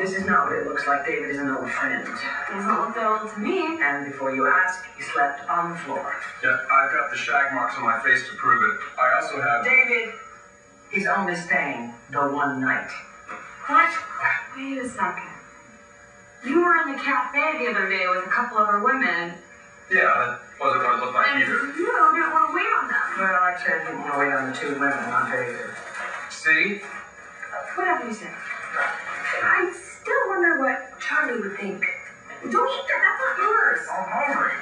this is not what it looks like. David is an old friend. Doesn't look that old to me. And before you ask, he slept on the floor. Yeah, I've got the shag marks on my face to prove it. I also have... David, he's only staying the one night. What? Wait a second. You were in the cafe the other day with a couple other women. Yeah, that wasn't what it looked like and either. you didn't want to wait on them. Well, actually, I didn't want to wait on the two women. Not very good. See? Whatever you say. I still wonder what Charlie would think. Don't eat that. That's not yours. I'm hungry.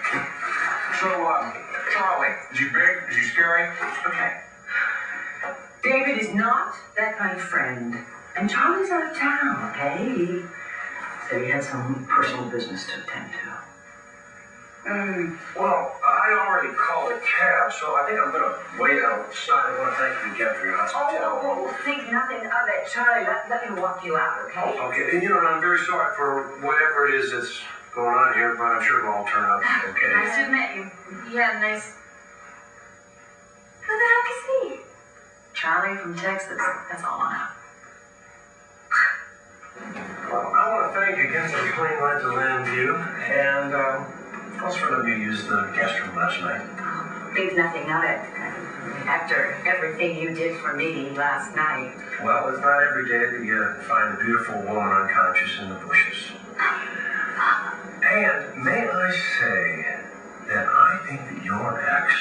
So, Charlie, is he big? Is he scary? Okay. David is not that night friend. And Charlie's out of town, okay? He said he had some personal business to attend to. Well, I already called a cab, so I think I'm going to wait outside. I want to thank you again for your hospitality. Oh, think nothing of it. Charlie, let me walk you out, okay? Okay, and you know, I'm very sorry for whatever it is that's going on here, but I'm sure it'll all turn out okay. Nice to meet you. Yeah, nice. Who the heck is he? Charlie from Texas. That's all I know. Well, I want to thank you again for the plane ride to Landview, and thanks for letting me use the guest room last night. Think nothing of it. After everything you did for me last night. Well, it's not every day that you find a beautiful woman unconscious in the bushes. And may I say that I think that your ex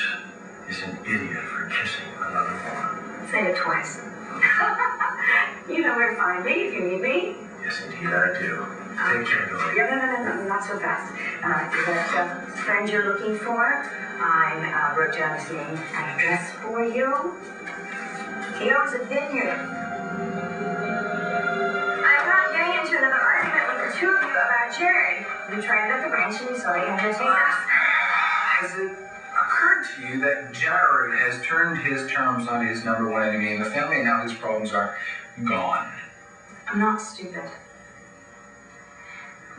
is an idiot for kissing another woman. Say it twice. You know where to find me if you need me. Yes, indeed, I do. Take care, Dory. No, not so fast. That friend you're looking for, I wrote down his name and address for you. He owns a vineyard. I'm not getting into another argument with the two of you about Jared. We tried it at the ranch and you saw the entertainers. Has it occurred to you that Jared has turned his terms on his number one enemy in the family and now his problems are gone? I'm not stupid.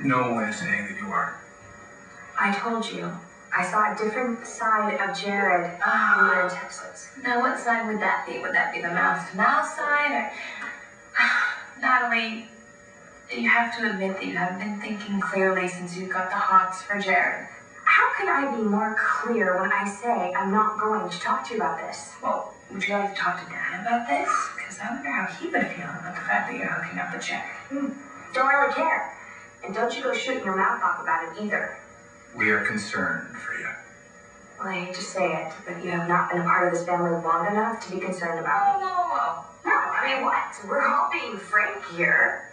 No one is saying that you are. I told you. I saw a different side of Jared when we were in Texas. Now, what side would that be? Would that be the mouth-to-mouth side? Or... Natalie, you have to admit that you haven't been thinking clearly since you got the hots for Jared. How could I be more clear when I say I'm not going to talk to you about this? Well, would you like to talk to Dad about this? Because I wonder how he would feel about the fact that you're hooking up with Jared. Don't really care. And don't you go shooting your mouth off about it either. We are concerned for you. Well, I hate to say it, but you have not been a part of this family long enough to be concerned about me. No, I mean, what? We're all being frank here.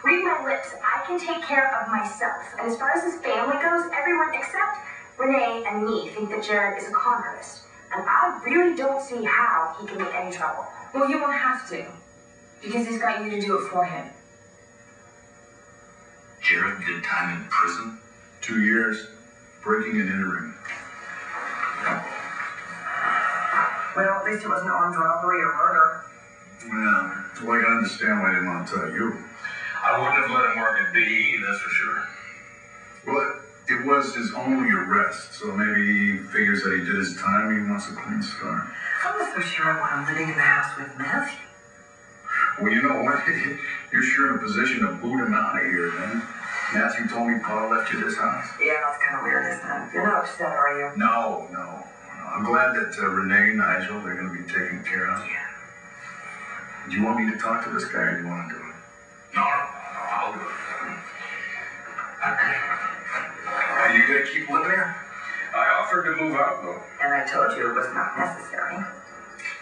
Read my lips. I can take care of myself. And as far as this family goes, everyone except Renee and me think that Jared is a con artist. And I really don't see how he can make any trouble. Well, you won't have to. Because he's got you to do it for him. Jared did time in prison. 2 years, breaking and entering. Well, at least it wasn't armed robbery or murder. Well, I can understand why I didn't want to tell you. I wouldn't have let him work at BE, that's for sure. Well, it was his only arrest, so maybe he figures that he did his time and he wants a clean start. I'm not so sure when I'm living in the house with Matthew. Well, you know what? You're sure in a position to boot him out of here, then. Matthew told me Paul left you this house. Yeah, that's kind of weird, isn't it? You're not upset, are you? No. I'm glad that Renee and Nigel, they're going to be taken care of. Yeah. Do you want me to talk to this guy or do you want to do it? No, I'll do it. Are you going to keep living here? I offered to move out, though. And I told you it was not necessary.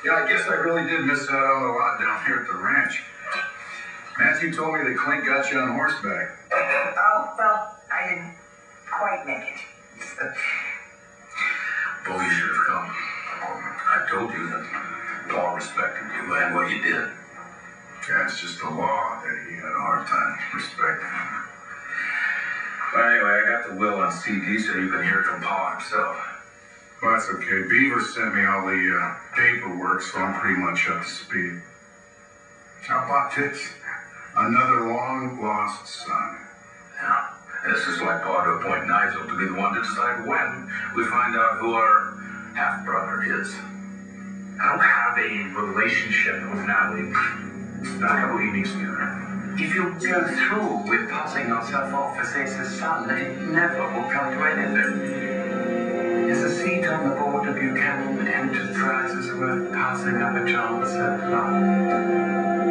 Yeah, I guess I really did miss out on a lot down here at the ranch. Matthew told me that Clint got you on horseback. Oh, well, I didn't quite make it. Oh, you should have come. I told you that Paul respected you and what you did. Yeah, it's just the law that he had a hard time respecting. Well, anyway, I got the will on CD so you can hear it from Paul himself. Well, that's okay. Beaver sent me all the paperwork, so I'm pretty much up to speed. How about this? Another long-lost son. Yeah, this is like Paul to appoint Nigel to be the one to decide when we find out who our half-brother is. I don't have a relationship with Natalie. Not how he needs to. If you go through with passing yourself off as Ace's son, it never will come to anything. Is a seat on the board of Buchanan Enterprises worth passing up a chance at love?